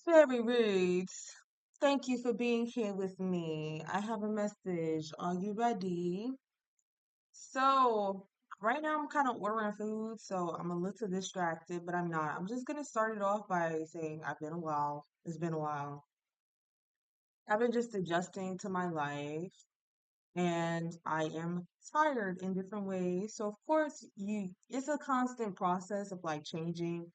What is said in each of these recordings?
Very rude. Thank you for being here with me. I have a message. Are you ready? So, right now I'm kind of ordering food, so I'm a little distracted, but I'm not. I'm just gonna start it off by saying I've been a while. It's been a while. I've been just adjusting to my life, and I am tired in different ways. So, of course, it's a constant process of like changing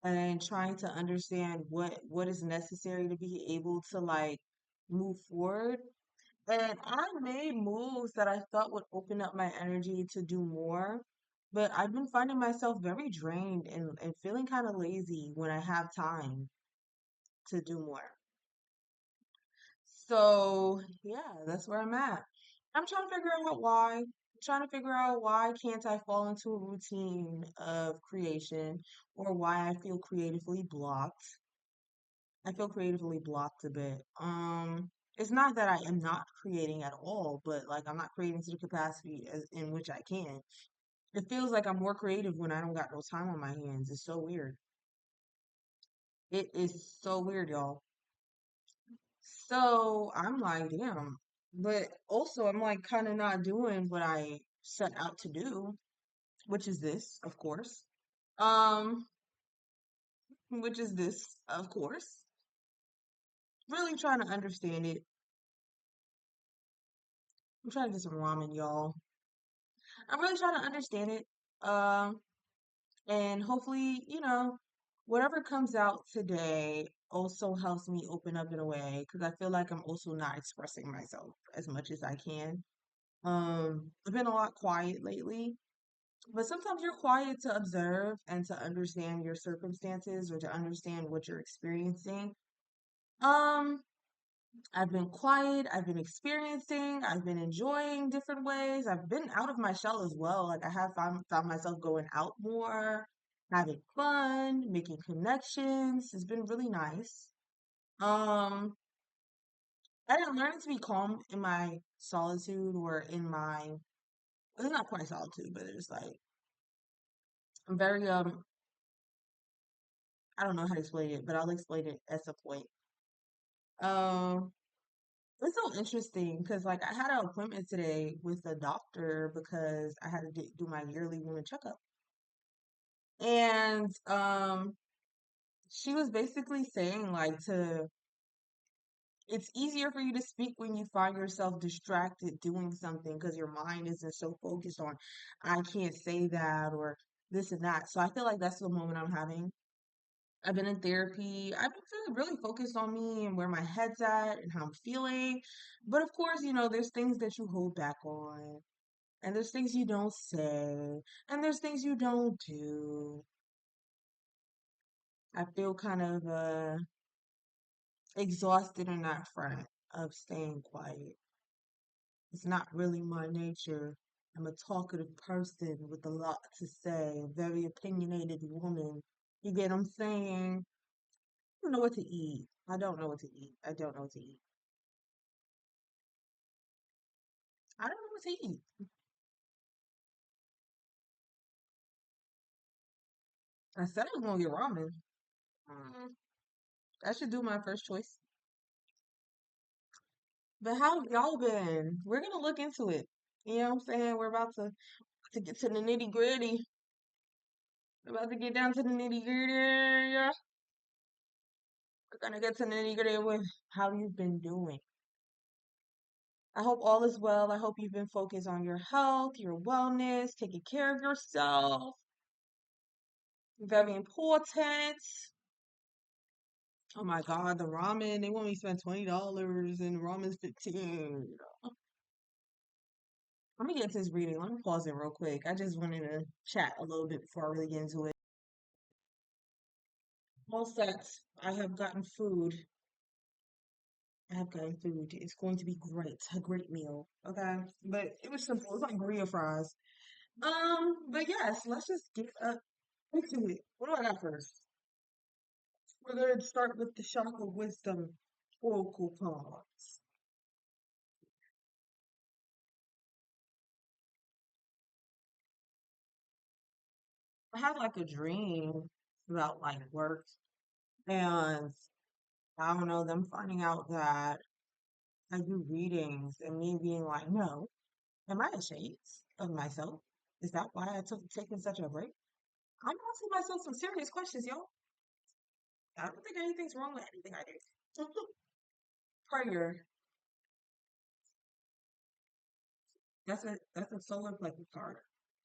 and trying to understand what is necessary to be able to like move forward. And I made moves that I thought would open up my energy to do more, but I've been finding myself very drained and feeling kind of lazy when I have time to do more. So yeah, that's where I'm at. I'm trying to figure out why. I'm trying to figure out why can't I fall into a routine of creation or why I feel creatively blocked. I feel creatively blocked a bit. It's not that I am not creating at all, but like I'm not creating to the capacity in which I can. It feels like I'm more creative when I don't got no time on my hands. It's so weird. It is so weird, y'all. So I'm like, damn. But also I'm like kind of not doing what I set out to do, which is this, of course. Um, which is this, of course. Really trying to understand it. I'm trying to get some ramen, y'all. I'm really trying to understand it. Um, and hopefully, whatever comes out today also helps me open up in a way because I feel like I'm also not expressing myself as much as I can. I've been a lot quiet lately, but sometimes you're quiet to observe and to understand your circumstances or to understand what you're experiencing. Um, I've been quiet, I've been experiencing, I've been enjoying different ways. I've been out of my shell as well. Like I have found myself going out more, having fun, making connections. It's been really nice. Um, I didn't learn to be calm in my solitude or in my, it's not quite solitude, but it's like I'm very I don't know how to explain it, but I'll explain it at some point. Um It's so interesting because, like, I had an appointment today with a doctor because I had to do my yearly woman checkup. And she was basically saying, like, it's easier for you to speak when you find yourself distracted doing something because your mind isn't so focused on, I can't say that or this and that. So I feel like that's the moment I'm having. I've been in therapy. I've been feeling really focused on me and where my head's at and how I'm feeling. But of course, there's things that you hold back on, and there's things you don't say, and there's things you don't do. I feel kind of exhausted in that front of staying quiet. It's not really my nature. I'm a talkative person with a lot to say, a very opinionated woman. You get what I'm saying? I don't know what to eat. I don't know what to eat. I don't know what to eat. I don't know what to eat. I said I was gonna get ramen. Mm, I should do my first choice. But how have y'all been? We're gonna look into it. You know what I'm saying? We're about to get to the nitty gritty. We're about to get down to the nitty gritty. Yeah. We're gonna get to the nitty gritty with how you've been doing. I hope all is well. I hope you've been focused on your health, your wellness, taking care of yourself. Very important. Oh my God, the ramen. They want me to spend $20 and ramen's 15. Let me get to this reading. Let me pause it real quick. I just wanted to chat a little bit before I really get into it. All set. I have gotten food. I have gotten food. It's going to be great. A great meal. Okay. But it was simple. It was like burrito fries. But yes, let's just get up into it. What do I got first? We're gonna start with the shock of wisdom oracle cards. I had like a dream about like work and I don't know, them finding out that I do readings and me being like, no, am I ashamed of myself? Is that why I took taking such a break? I'm asking myself some serious questions, y'all. I don't think anything's wrong with anything I do. Prayer. That's a solar plexus card.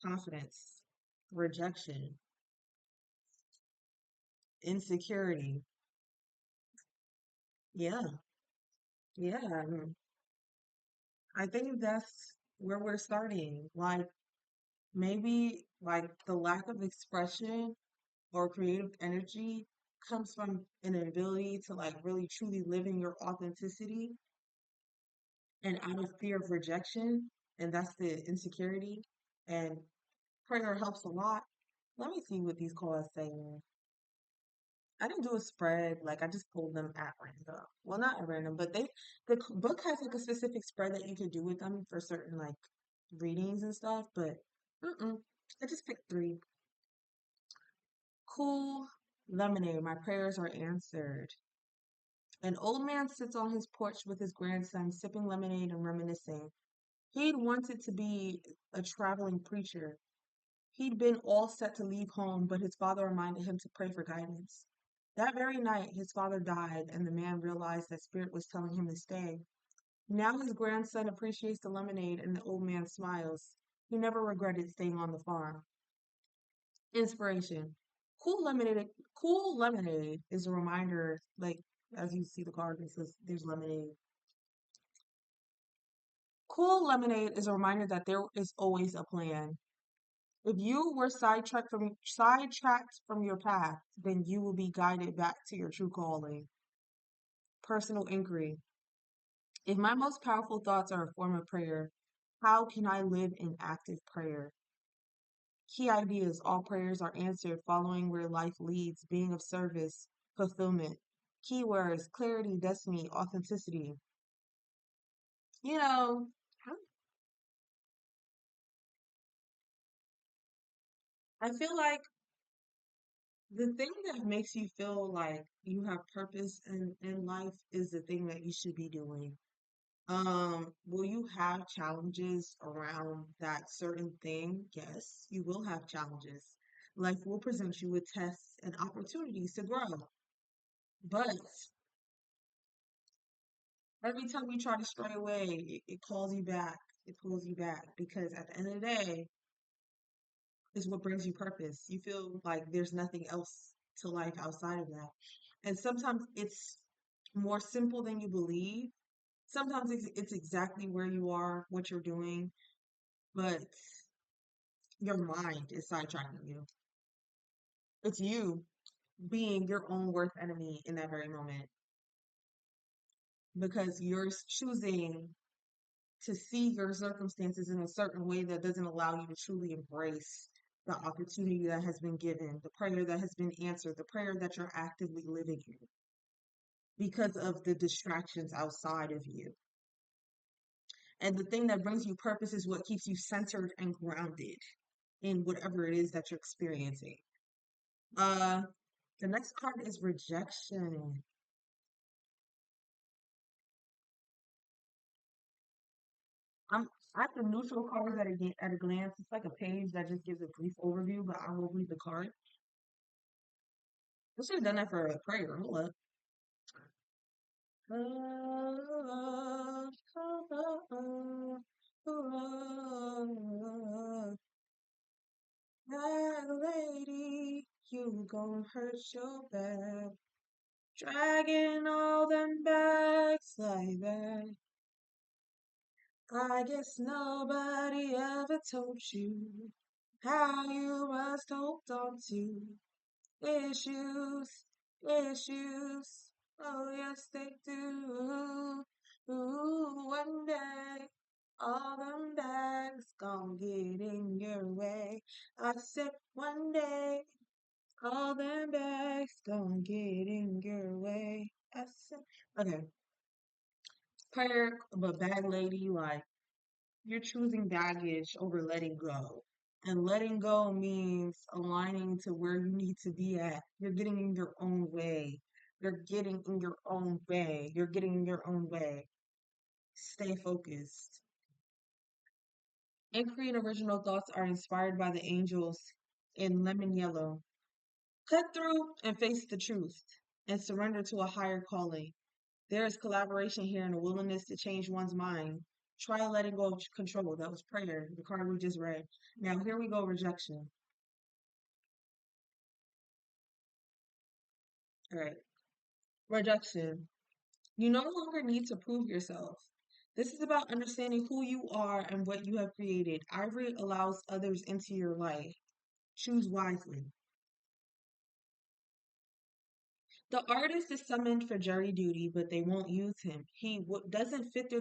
Confidence, rejection, insecurity. Yeah, yeah. I think that's where we're starting. Like maybe like the lack of expression or creative energy comes from an ability to like really truly live in your authenticity and out of fear of rejection. And that's the insecurity. And prayer helps a lot. Let me see what these cards say. I didn't do a spread, like I just pulled them at random. Well, not at random, but book has like a specific spread that you could do with them for certain like readings and stuff, but mm-mm, I just picked three. Cool lemonade, my prayers are answered. An old man sits on his porch with his grandson, sipping lemonade and reminiscing. He'd wanted to be a traveling preacher. He'd been all set to leave home, but his father reminded him to pray for guidance. That very night, his father died, and the man realized that Spirit was telling him to stay. Now his grandson appreciates the lemonade, and the old man smiles. He never regretted staying on the farm. Inspiration. Cool lemonade is a reminder, like as you see the card, it says there's lemonade. Cool lemonade is a reminder that there is always a plan. If you were sidetracked from your path, then you will be guided back to your true calling. Personal inquiry. If my most powerful thoughts are a form of prayer, how can I live in active prayer? Key ideas. All prayers are answered following where life leads, being of service, fulfillment. Keywords: clarity, destiny, authenticity. You know, I feel like the thing that makes you feel like you have purpose in life is the thing that you should be doing. Will you have challenges around that certain thing? Yes, you will have challenges. Life will present you with tests and opportunities to grow. But every time you try to stray away, it calls you back. It pulls you back because at the end of the day, is what brings you purpose. You feel like there's nothing else to life outside of that. And sometimes it's more simple than you believe. Sometimes it's exactly where you are, what you're doing, but your mind is sidetracking you. It's you being your own worst enemy in that very moment because you're choosing to see your circumstances in a certain way that doesn't allow you to truly embrace the opportunity that has been given, the prayer that has been answered, the prayer that you're actively living in because of the distractions outside of you. And the thing that brings you purpose is what keeps you centered and grounded in whatever it is that you're experiencing. Uh, the next card is rejection. I'm at the neutral cards at a glance. It's like a page that just gives a brief overview, but I will read the card. I should have done that for a prayer. Hold up. That lady, you gon' hurt your back. Dragging all them bags like that. I guess nobody ever told you how you must hold on to issues, issues. Oh, yes, they do. Ooh, one day, all them bags gon' get in your way. I said one day, all them bags gon' get in your way. I said, okay, prayer, but bag lady, like, you're choosing baggage over letting go. And letting go means aligning to where you need to be at. You're getting in your own way. You're getting in your own way. You're getting in your own way. Stay focused. Inquiry and original thoughts are inspired by the angels in lemon yellow. Cut through and face the truth and surrender to a higher calling. There is collaboration here and a willingness to change one's mind. Try letting go of control. That was prayer, the card we just read. Now, here we go rejection. All right. Rejection. You no longer need to prove yourself. This is about understanding who you are and what you have created. Ivory allows others into your life. Choose wisely. The artist is summoned for jury duty, but they won't use him. Doesn't fit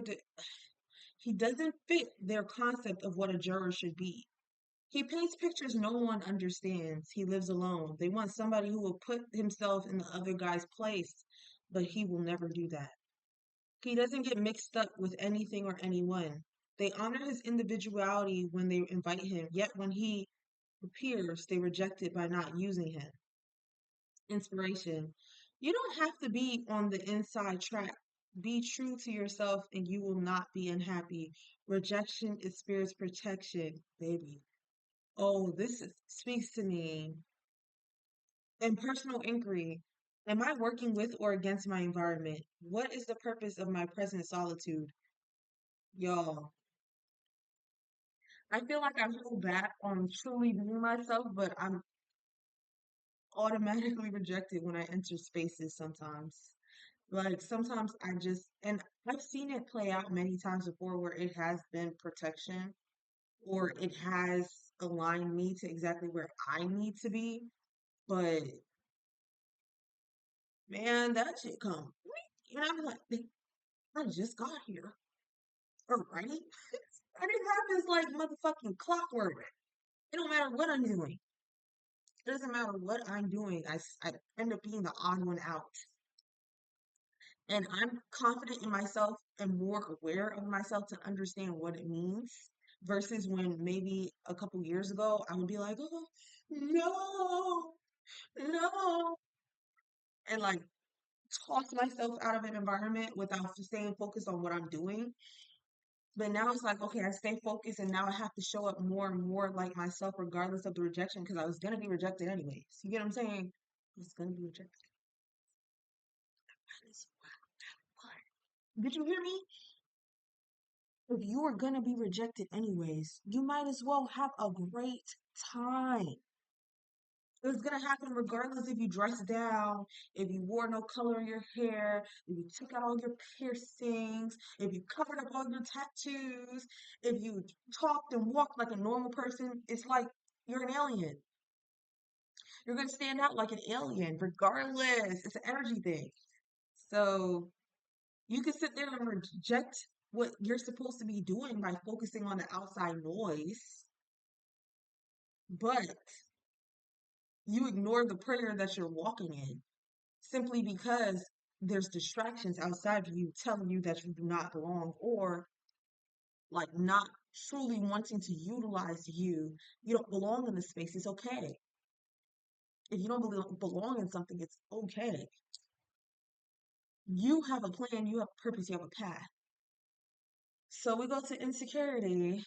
he doesn't fit their concept of what a juror should be. He paints pictures no one understands. He lives alone. They want somebody who will put himself in the other guy's place, but he will never do that. He doesn't get mixed up with anything or anyone. They honor his individuality when they invite him, yet when he appears, they reject it by not using him. Inspiration. You don't have to be on the inside track. Be true to yourself and you will not be unhappy. Rejection is spirit's protection, baby. Oh, speaks to me. And personal inquiry. Am I working with or against my environment? What is the purpose of my present solitude? Y'all, I feel like I hold back on truly being myself, but I'm automatically rejected when I enter spaces sometimes. Like sometimes and I've seen it play out many times before where it has been protection or it has aligned me to exactly where I need to be. But man, that shit come. And I'm like, I just got here already. And it happens like motherfucking clockwork. It don't matter what I'm doing. It doesn't matter what I'm doing. I end up being the odd one out. And I'm confident in myself and more aware of myself to understand what it means versus when maybe a couple years ago I would be like, oh, no, no, and like toss myself out of an environment without staying focused on what I'm doing. But now it's like, okay, I stay focused and now I have to show up more and more like myself regardless of the rejection because I was going to be rejected anyways. You get what I'm saying? I was going to be rejected. Did you hear me? If you are going to be rejected anyways, you might as well have a great time. It's going to happen regardless if you dressed down, if you wore no color in your hair, if you took out all your piercings, if you covered up all your tattoos, if you talked and walked like a normal person. It's like you're an alien. You're going to stand out like an alien regardless. It's an energy thing. So you can sit there and reject what you're supposed to be doing by focusing on the outside noise, but you ignore the prayer that you're walking in simply because there's distractions outside of you telling you that you do not belong or like not truly wanting to utilize you. You don't belong in the space. It's okay. If you don't belong in something, it's okay. You have a plan, you have a purpose, you have a path. So we go to insecurity.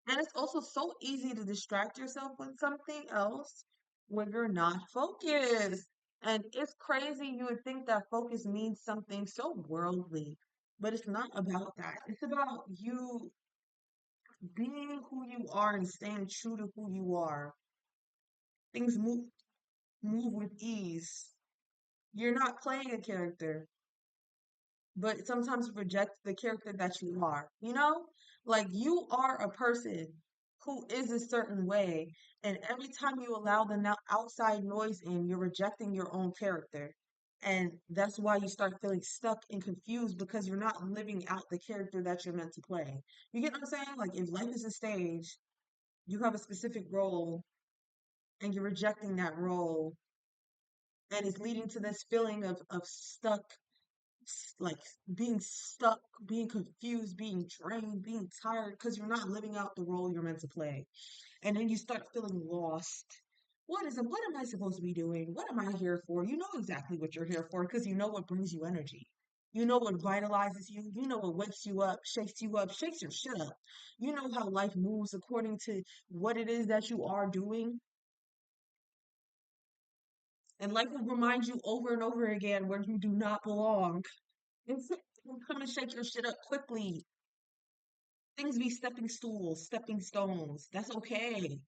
And it's also so easy to distract yourself with something else when you're not focused. And it's crazy. You would think that focus means something so worldly, but it's not about that. It's about you being who you are and staying true to who you are. Things move with ease. You're not playing a character, but sometimes reject the character that you are. You know, like you are a person who is a certain way, and every time you allow the outside noise in, you're rejecting your own character. And that's why you start feeling stuck and confused because you're not living out the character that you're meant to play. You get what I'm saying? Like if life is a stage, you have a specific role and you're rejecting that role, and it's leading to this feeling of stuck like being stuck, being confused, being drained, being tired because you're not living out the role you're meant to play. And then you start feeling lost. What am I supposed to be doing? What am I here for? You know exactly what you're here for because you know what brings you energy. You know what vitalizes you. You know what wakes you up, shakes your shit up. You know how life moves according to what it is that you are doing. And life will remind you over and over again where you do not belong. It's come and shake your shit up quickly. Things be stepping stools, stepping stones. That's okay.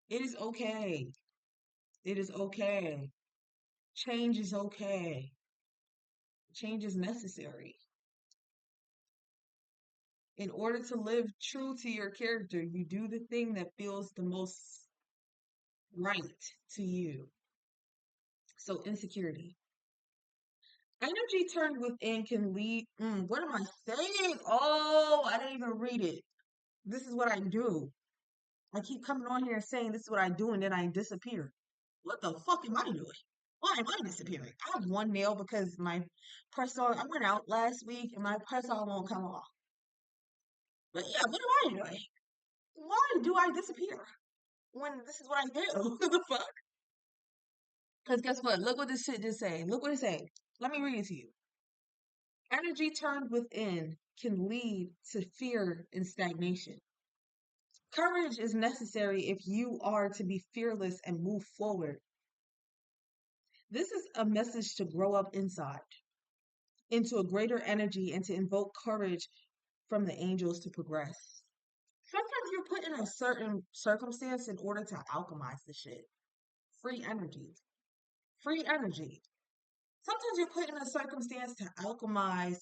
It is okay. It is okay. Change is okay. Change is necessary. In order to live true to your character, you do the thing that feels the most right to you. So, insecurity. Energy turned within can lead. What am I saying? Oh, I didn't even read it. This is what I do. I keep coming on here saying this is what I do, and then I disappear. What the fuck am I doing? Why am I disappearing? I have one nail because my press on. I went out last week and my press on won't come off. But yeah, what am I doing? Why do I disappear when this is what I do? What the fuck? Because guess what? Look what this shit just say. Look what it say. Let me read it to you. Energy turned within can lead to fear and stagnation. Courage is necessary if you are to be fearless and move forward. This is a message to grow up inside, into a greater energy, and to invoke courage from the angels to progress. Sometimes you're put in a certain circumstance in order to alchemize the shit. Free energy. Free energy. Sometimes you're put in a circumstance to alchemize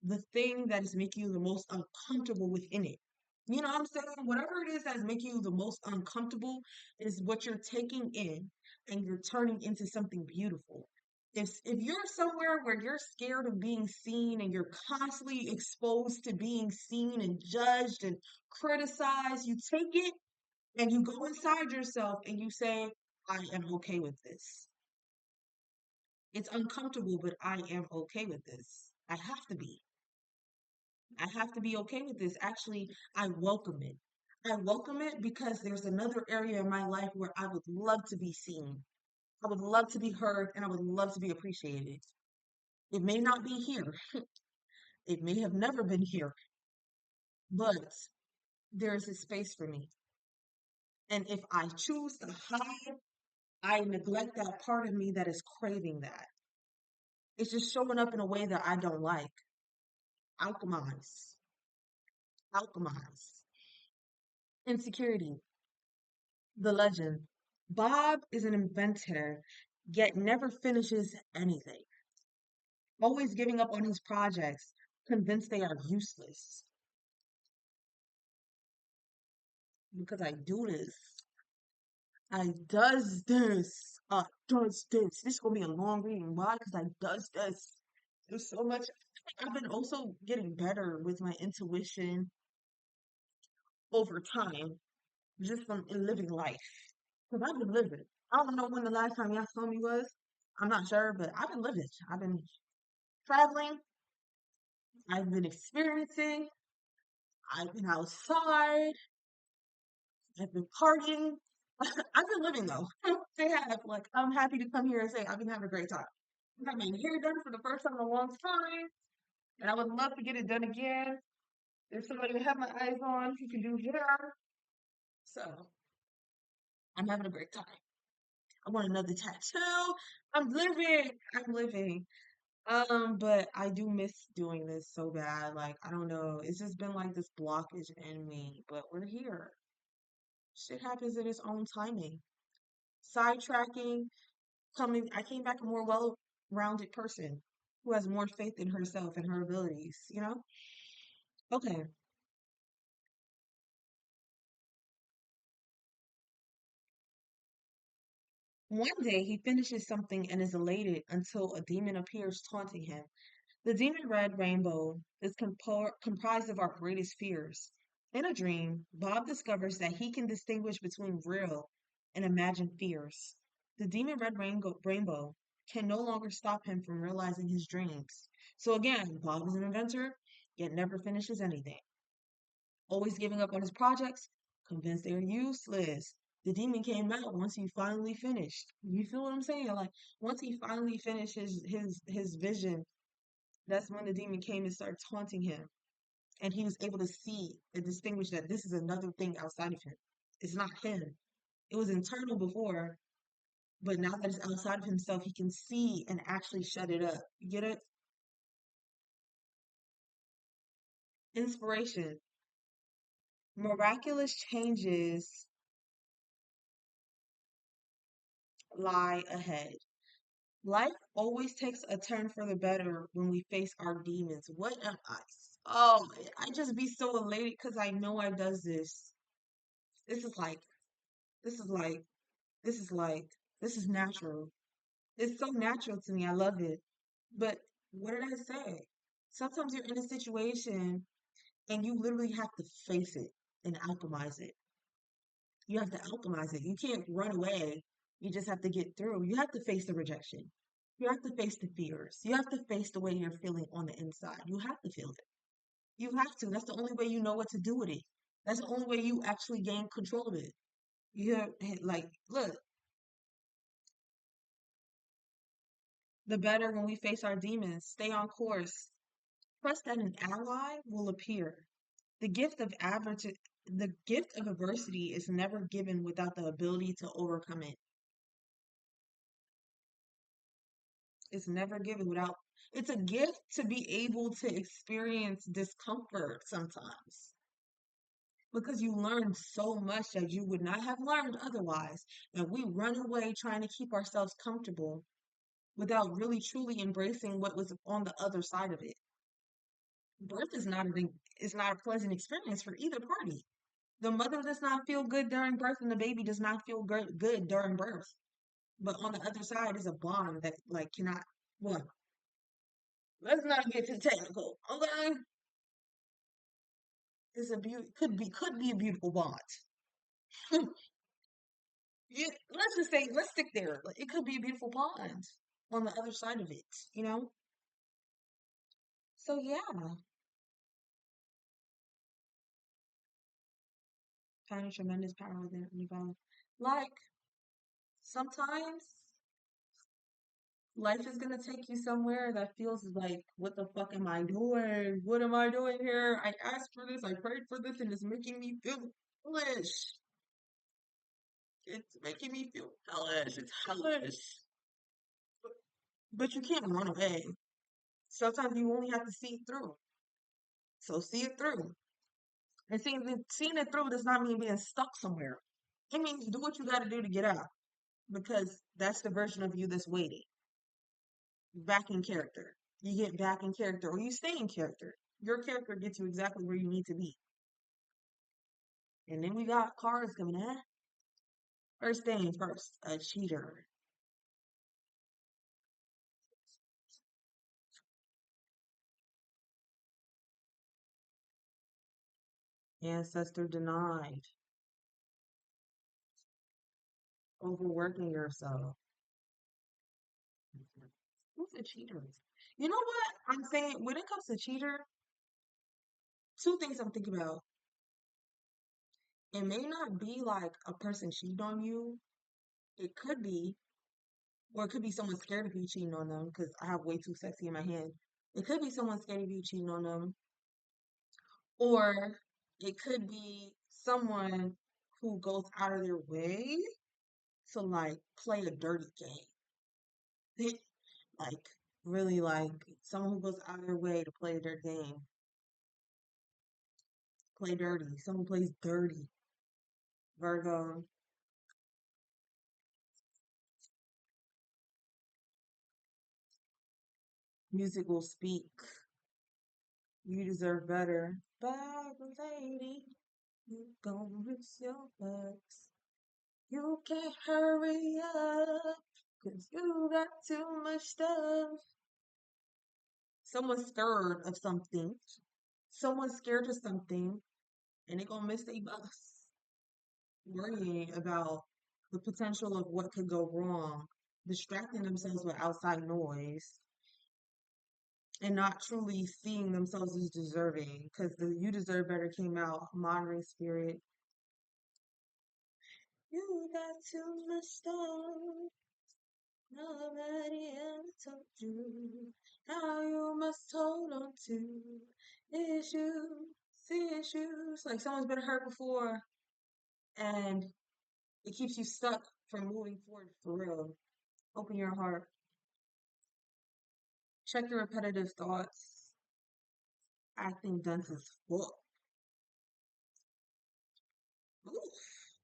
the thing that is making you the most uncomfortable within it. You know what I'm saying? Whatever it is that is making you the most uncomfortable is what you're taking in and you're turning into something beautiful. If you're somewhere where you're scared of being seen and you're constantly exposed to being seen and judged and criticized, you take it and you go inside yourself and you say, I am okay with this. It's uncomfortable, but I am okay with this. I have to be. I have to be okay with this. Actually, I welcome it. I welcome it because there's another area in my life where I would love to be seen. I would love to be heard and I would love to be appreciated. It may not be here. It may have never been here, but there's a space for me. And if I choose to hide, I neglect that part of me that is craving that. It's just showing up in a way that I don't like. Alchemize. Alchemize. Insecurity. The legend. Bob is an inventor, yet never finishes anything. Always giving up on his projects, convinced they are useless. Because I do this. I does this. Does this. This is gonna be a long reading. Why? Because I does this. There's so much. I've been also getting better with my intuition over time, just from in living life. Because I've been living. I don't know when the last time y'all saw me was. I'm not sure, but I've been living. I've been traveling. I've been experiencing. I've been outside. I've been partying. I've been living though. They have like I'm happy to come here and say I've been having a great time. I got my hair done for the first time in a long time, and I would love to get it done again. There's somebody to have my eyes on who can do hair, so I'm having a great time. I want another tattoo. I'm living. I'm living. But I do miss doing this so bad. Like, I don't know. It's just been like this blockage in me, but we're here. Shit happens in its own timing. Sidetracking, I came back a more well-rounded person who has more faith in herself and her abilities, you know? Okay. One day he finishes something and is elated until a demon appears taunting him. The demon red rainbow is comprised of our greatest fears. In a dream, Bob discovers that he can distinguish between real and imagined fears. The demon red rainbow can no longer stop him from realizing his dreams. So again, Bob is an inventor, yet never finishes anything. Always giving up on his projects, convinced they're useless. The demon came out once he finally finished. You feel what I'm saying? Like once he finally finished his vision, that's when the demon came and started taunting him. And he was able to see and distinguish that this is another thing outside of him. It's not him. It was internal before, but now that it's outside of himself, he can see and actually shut it up. You get it? Inspiration. Miraculous changes lie ahead. Life always takes a turn for the better when we face our demons. What am I? Oh, I just be so elated because I know I does this. This is like, this is like, this is like, this is natural. It's so natural to me. I love it. But what did I say? Sometimes you're in a situation and you literally have to face it and alchemize it. You have to alchemize it. You can't run away. You just have to get through. You have to face the rejection. You have to face the fears. You have to face the way you're feeling on the inside. You have to feel it. You have to. That's the only way you know what to do with it. That's the only way you actually gain control of it. You have, like, look, the better when we face our demons, stay on course. Trust that an ally will appear. The gift of the gift of adversity is never given without the ability to overcome it. It's never given without, it's a gift to be able to experience discomfort sometimes because you learn so much that you would not have learned otherwise. And we run away trying to keep ourselves comfortable without really truly embracing what was on the other side of it. Birth is not a pleasant experience for either party. The mother does not feel good during birth, and the baby does not feel good during birth. But on the other side is a bond that like cannot. Well, let's not get too technical, okay? It's a could be a beautiful bond. Let's just say let's stick there. Like, it could be a beautiful bond on the other side of it, you know. So yeah, finding tremendous power within anybody. Like sometimes life is gonna take you somewhere that feels like, what the fuck am I doing? What am I doing here? I asked for this, I prayed for this, and it's making me feel hellish. It's making me feel hellish. It's hellish. But you can't run away. Sometimes you only have to see it through. So see it through. And seeing it through does not mean being stuck somewhere. It means do what you got to do to get out because that's the version of you that's waiting. Back in character. You get back in character or you stay in character. Your character gets you exactly where you need to be. And then we got cards coming in. First thing first, a cheater. Ancestor denied. Overworking yourself. Who's a cheater? You know what I'm saying? When it comes to cheater, two things I'm thinking about. It may not be like a person cheating on you. It could be, or it could be someone scared of you cheating on them because I have way too sexy in my hand. It could be someone scared of you cheating on them, or it could be someone who goes out of their way to like play a dirty game. Like really like someone who goes out of their way to play their game, play dirty. Someone plays dirty. Virgo, music will speak. You deserve better. Bad lady, you gon' miss your bus. You can't hurry up, 'cause you got too much stuff. Someone's scared of something. Someone's scared of something, and they gonna miss their bus. Worrying about the potential of what could go wrong. distracting themselves with outside noise and not truly seeing themselves as deserving because the You Deserve Better came out, Monitoring Spirit. You got too much stuff. Nobody ever told you how you must hold on to issues, issues. Like someone's been hurt before and it keeps you stuck from moving forward for real. Open your heart. Check the repetitive thoughts. Acting dunce as fuck. Oof,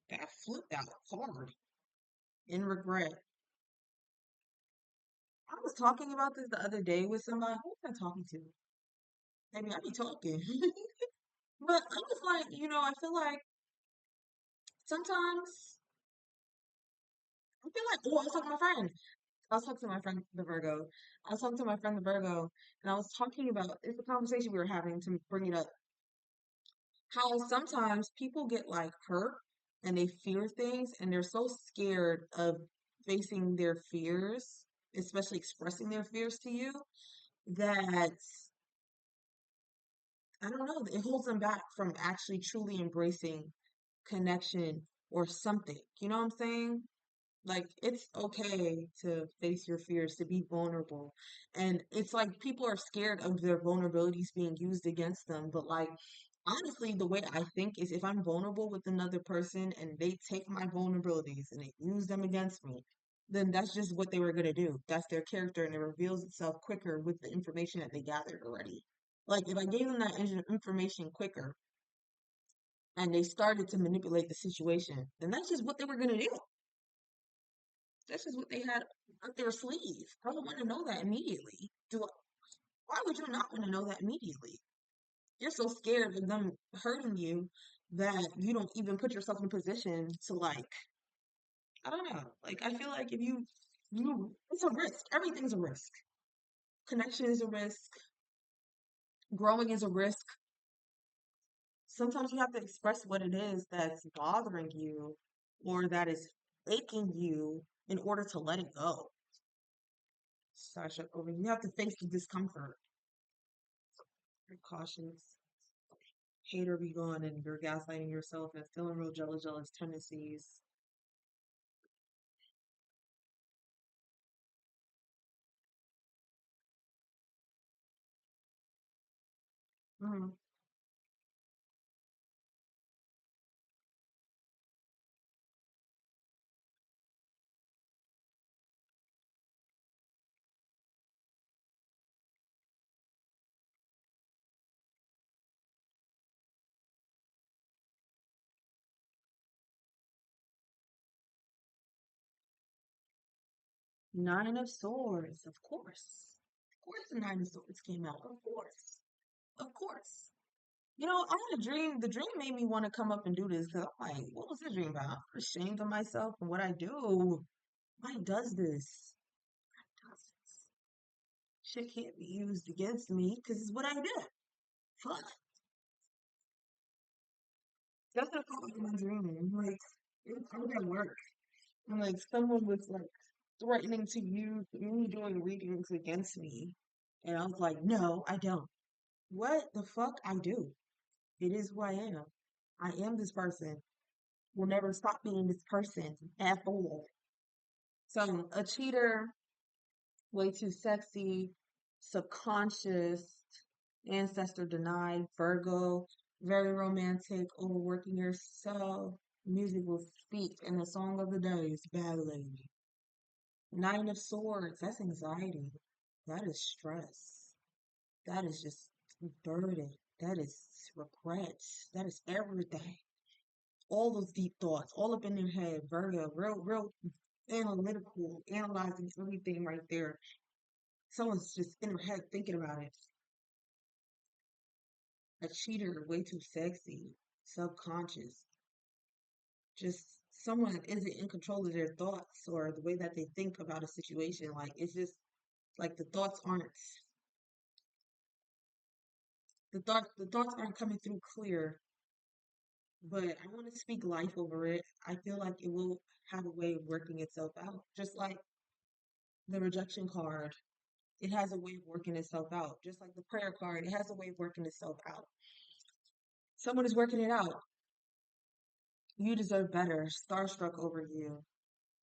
that flipped out hard. In regret. I was talking about this the other day with somebody. Who was I talking to? Maybe I be talking. But I was like, I feel like sometimes I feel like, oh, I was talking to my friend. I was talking to my friend the Virgo. I was talking to my friend the Virgo, and I was talking about it's a conversation we were having to bring it up. How sometimes people get like hurt and they fear things, and they're so scared of facing their fears, especially expressing their fears to you, that I don't know, it holds them back from actually truly embracing connection or something. You know what I'm saying? Like, it's okay to face your fears, to be vulnerable. And it's like people are scared of their vulnerabilities being used against them. But, like, honestly, the way I think is if I'm vulnerable with another person and they take my vulnerabilities and they use them against me, then that's just what they were going to do. That's their character, and it reveals itself quicker with the information that they gathered already. Like, if I gave them that information quicker and they started to manipulate the situation, then that's just what they were going to do. This is what they had up their sleeve. I don't want to know that immediately. Why would you not want to know that immediately? You're so scared of them hurting you that you don't even put yourself in a position to like, I don't know. Like I feel like if it's a risk. Everything's a risk. Connection is a risk. Growing is a risk. Sometimes you have to express what it is that's bothering you or that is aching you in order to let it go. Sasha, over you have to face the discomfort. Precautions. Hater be gone and you're gaslighting yourself and feeling real jealous tendencies. Mhm. Nine of Swords, of course. Of course the Nine of Swords came out. Of course. Of course. I had a dream. The dream made me want to come up and do this because I'm like, what was the dream about? I'm ashamed of myself and what I do. Why does this? Does this? Shit can't be used against me because it's what I do. Fuck. That's what I was in my dream. Like, I was at work. And like someone was like threatening to use me doing readings against me. And I was like, no, I don't. What the fuck? I do. It is who I am. I am this person. Will never stop being this person at all. So a cheater, way too sexy, subconscious, ancestor denied, Virgo, very romantic, overworking yourself. Music will speak, and the song of the day is Bad Lady. Nine of Swords, that's anxiety. That is stress. That is just burden. That is regret. That is everything. All those deep thoughts, all up in their head. Virgo, real analytical, analyzing everything right there. Someone's just in their head thinking about it. A cheater, way too sexy, subconscious. Just someone that isn't in control of their thoughts or the way that they think about a situation. Like it's just like the thoughts aren't coming through clear, but I want to speak life over it. I feel like it will have a way of working itself out. Just like The rejection card, it has a way of working itself out. Just like the prayer card, it has a way of working itself out. Someone is working it out. You deserve better. Starstruck over you.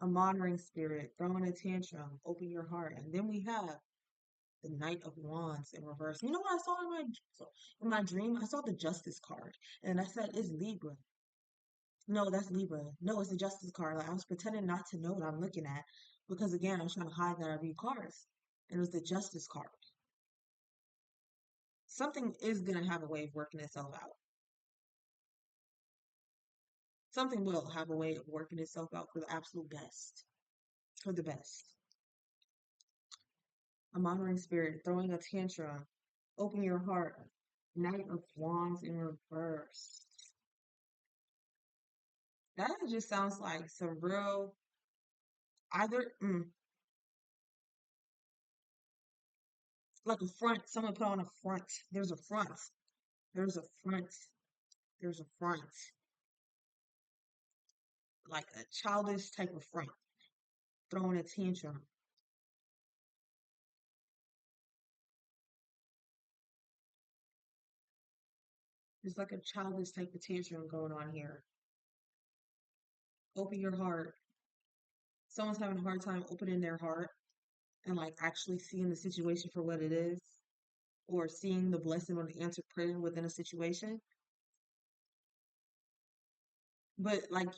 A monitoring spirit, throwing a tantrum, open your heart. And then we have the Knight of Wands in reverse. You know what I saw in my dream? I saw the Justice card, and I said, "It's Libra." No, that's Libra. No, it's the Justice card. Like I was pretending not to know what I'm looking at because again, I was trying to hide that I read cards, and it was the Justice card. Something is gonna have a way of working itself out. Something will have a way of working itself out for the absolute best, for the best. A monitoring spirit, throwing a tantrum, open your heart. Knight of Wands in reverse. That just sounds like some real either like a front. Someone put on a front. There's a front. There's a front. There's a front. Like a childish type of front. Throwing a tantrum. There's like a childish type of tantrum going on here. Open your heart. Someone's having a hard time opening their heart and like actually seeing the situation for what it is, or seeing the blessing or the answered prayer within a situation. But like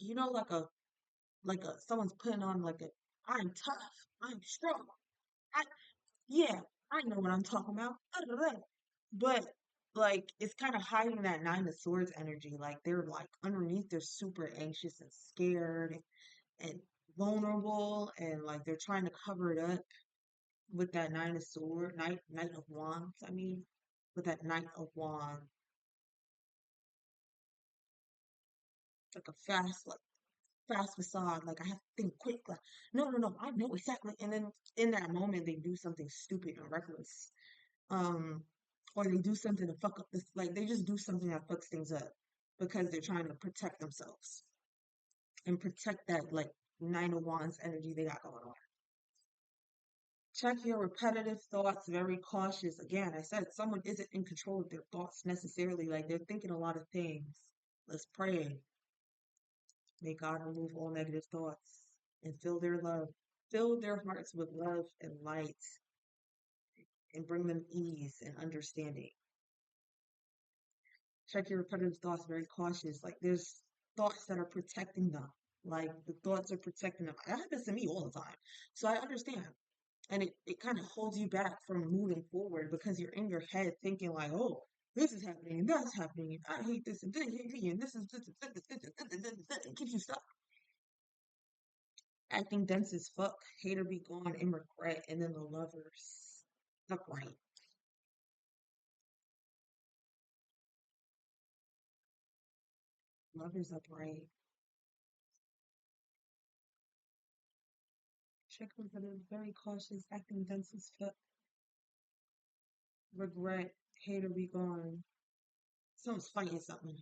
like a someone's putting on like a I'm tough, I'm strong. I yeah, I know what I'm talking about. But like it's kind of hiding that Nine of Swords energy. Like they're like underneath, they're super anxious and scared and vulnerable, and like they're trying to cover it up with that Knight of Wands. I mean, with that Knight of Wands, like a fast facade. Like I have to think quick. Like no, I know exactly. And then in that moment, they do something stupid and reckless. Um, or they do something to fuck up this. Like they just do something that fucks things up because they're trying to protect themselves and protect that like Nine of Wands energy they got going on. Check your repetitive thoughts, very cautious. Again, I said someone isn't in control of their thoughts necessarily. Like they're thinking a lot of things. Let's pray. May God remove all negative thoughts and fill their hearts with love and light, and bring them ease and understanding. Check your repetitive thoughts, very cautious. Like there's thoughts that are protecting them. Like the thoughts are protecting them. That happens to me all the time. So I understand. And it kind of holds you back from moving forward because you're in your head thinking like, oh, this is happening and that's happening and I hate this and this is it keeps you stuck. Acting dense as fuck, hater be gone and regret, and then the lovers. Upright. Lovers upright. Check with the very cautious, acting dense as fuck, regret, hater be gone. Someone's fighting something.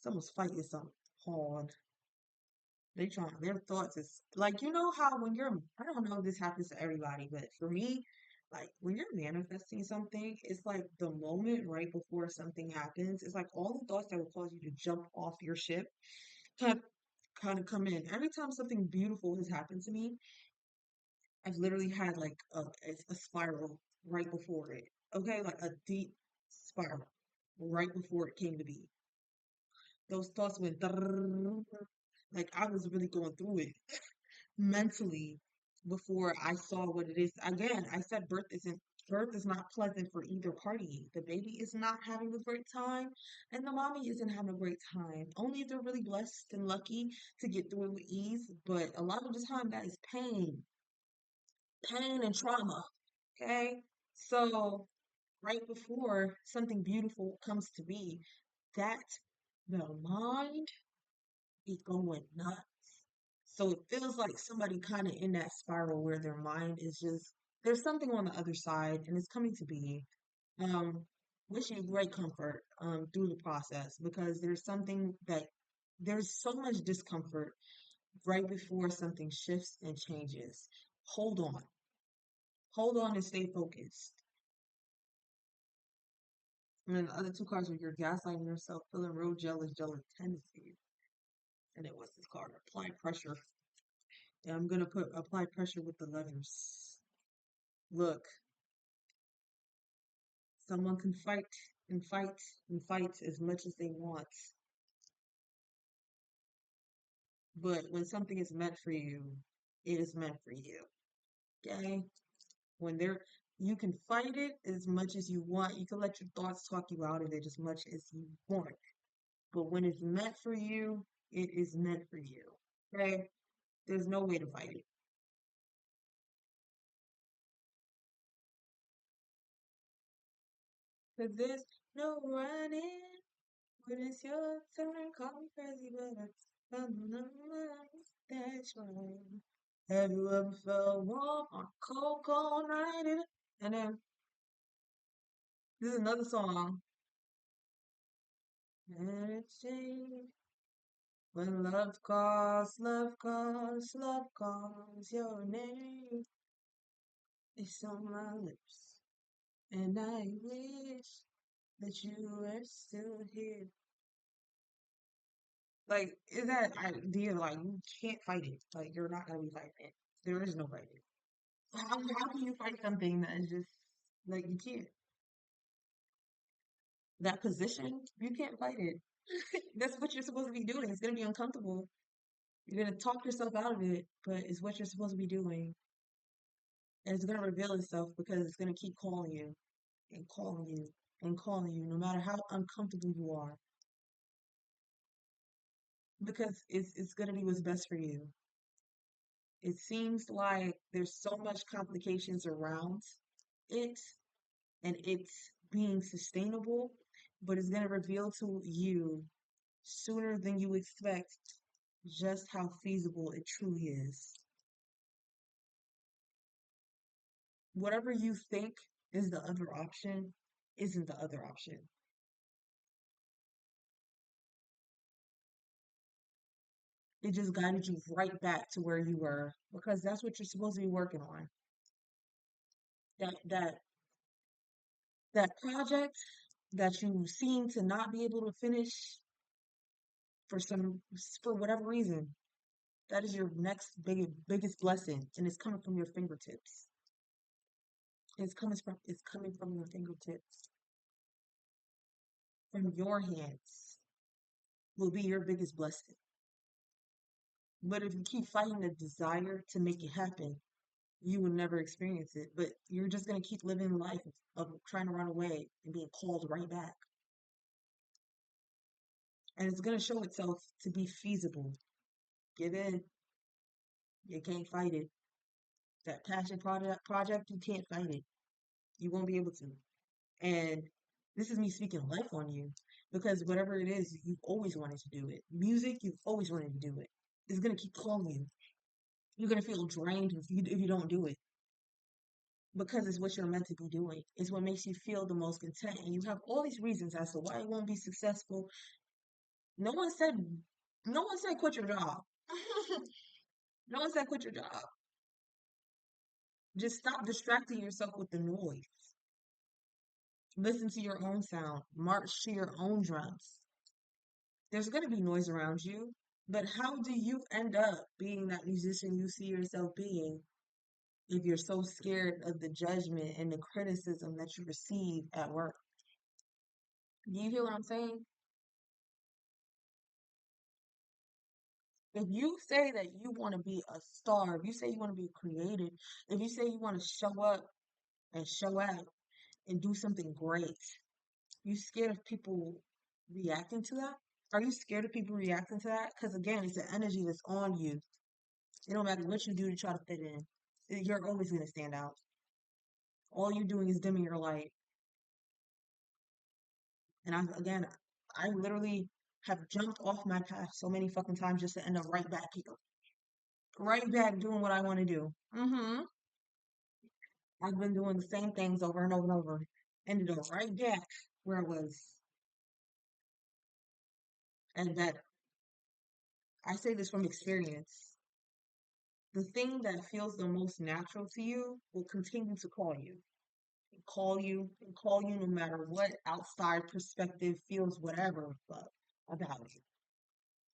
Someone's fighting something hard. They trying their thoughts is like you know how when you're I don't know if this happens to everybody, but for me, like when you're manifesting something, it's like the moment right before something happens, it's like all the thoughts that will cause you to jump off your ship kind kind of come in. Every time something beautiful has happened to me, I've literally had like a spiral right before it. Okay, like a deep spiral right before it came to be. Those thoughts went like I was really going through it mentally before I saw what it is. Again, I said birth is not pleasant for either party. The baby is not having a great time, and the mommy isn't having a great time. Only if they're really blessed and lucky to get through it with ease. But a lot of the time, that is pain and trauma. Okay, so right before something beautiful comes to be, that the mind be going nuts. So it feels like somebody kind of in that spiral where their mind is just there's something on the other side and it's coming to be. Um, wishing you great comfort through the process because there's so much discomfort right before something shifts and changes. Hold on. Hold on and stay focused. And then the other two cards are you're gaslighting yourself, feeling real jealous tendencies. And it was this card, apply pressure. And I'm gonna put apply pressure with the letters. Look, someone can fight and fight and fight as much as they want. But when something is meant for you, it is meant for you. Okay? When there you can fight it as much as you want. You can let your thoughts talk you out of it as much as you want. But when it's meant for you, it is meant for you. Okay? There's no way to fight it. Cause there's no running when it's your turn. Call me crazy, but I'm not that's right. Have you ever felt warm on a cold, cold night? And then this is another song. And it's changed when love calls your name. It's on my lips, and I wish that you were still here. Like, is that idea like you can't fight it? Like, you're not gonna be fighting it. There is no fighting. How can you fight something that is just like you can't? That position, you can't fight it. That's what you're supposed to be doing. It's gonna be uncomfortable. You're gonna talk yourself out of it, but it's what you're supposed to be doing. And it's gonna reveal itself because it's gonna keep calling you and calling you and calling you, no matter how uncomfortable you are. Because it's gonna be what's best for you. It seems like there's so much complications around it and it's being sustainable, but it's gonna reveal to you sooner than you expect just how feasible it truly is. Whatever you think is the other option isn't the other option. It just guided you right back to where you were because that's what you're supposed to be working on. That that project that you seem to not be able to finish for some for whatever reason, that is your next biggest blessing, and it's coming from your fingertips. It's coming from your fingertips. From your hands will be your biggest blessing. But if you keep fighting the desire to make it happen, you will never experience it. But you're just gonna keep living life of trying to run away and being called right back. And it's gonna show itself to be feasible. Give in. You can't fight it. That passion project, you can't fight it. You won't be able to. And this is me speaking life on you because whatever it is, you've always wanted to do it. Music, you've always wanted to do it. It's gonna keep calling you. You're gonna feel drained if you don't do it because it's what you're meant to be doing. It's what makes you feel the most content, and you have all these reasons as to why it won't be successful. No one said, no one said quit your job. No one said quit your job. Just stop distracting yourself with the noise. Listen to your own sound. March to your own drums. There's going to be noise around you, but how do you end up being that musician you see yourself being if you're so scared of the judgment and the criticism that you receive at work? Do you hear what I'm saying? If you say that you want to be a star, if you say you want to be creative, if you say you want to show up and show out and do something great, you scared of people reacting to that? Are you scared of people reacting to that? Because again, it's the energy that's on you. It don't matter what you do to try to fit in. You're always going to stand out. All you're doing is dimming your light. And I literally have jumped off my path so many fucking times just to end up right back here. Right back doing what I want to do. I've been doing the same things over and over and over. Ended up right back where I was. And that I say this from experience. the thing that feels the most natural to you will continue to call you and call you no matter what outside perspective feels whatever the fuck about it.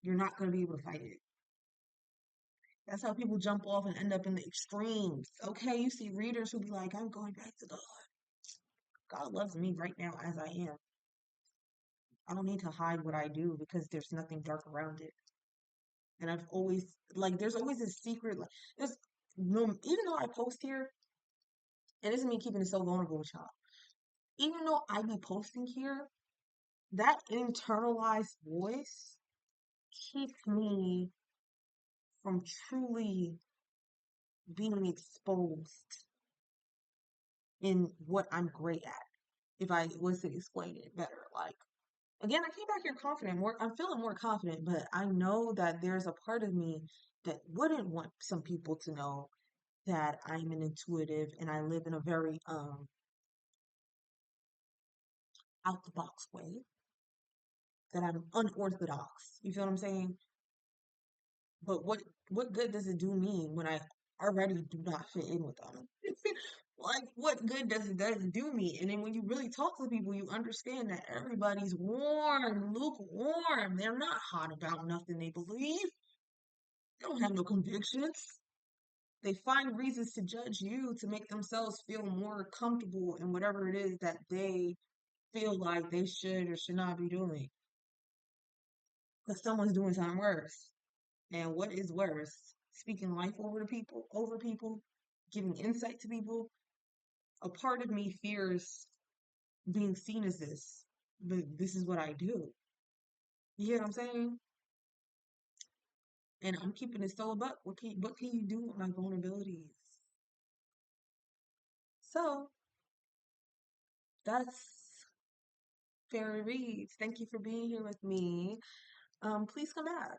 You're not going to be able to fight it. That's how people jump off and end up in the extremes. Okay, you see readers who be like, I'm going back to God. God loves me right now as I am. I don't need to hide what I do because there's nothing dark around it. And I've always like there's always a secret like there's no even though I post here, and this is me keeping it so vulnerable with y'all. Even though I be posting here, that internalized voice keeps me from truly being exposed in what I'm great at. If I was to explain it better, like again, I came back here confident. More, I'm feeling more confident, but I know that there's a part of me that wouldn't want some people to know that I'm an intuitive and I live in a very out the box way. That I'm unorthodox. You feel what I'm saying? But what good does it do me when I already do not fit in with them? Like what good does it do me? And then when you really talk to people, you understand that everybody's warm, lukewarm. They're not hot about nothing they believe. They don't have no convictions. They find reasons to judge you to make themselves feel more comfortable in whatever it is that they feel like they should or should not be doing. Because someone's doing something worse. And what is worse? Speaking life over people, giving insight to people. A part of me fears being seen as this, but this is what I do. You get what I'm saying? And I'm keeping it so buck. What can you do with my vulnerabilities? So that's Fairy Reads. Thank you for being here with me. Please come back.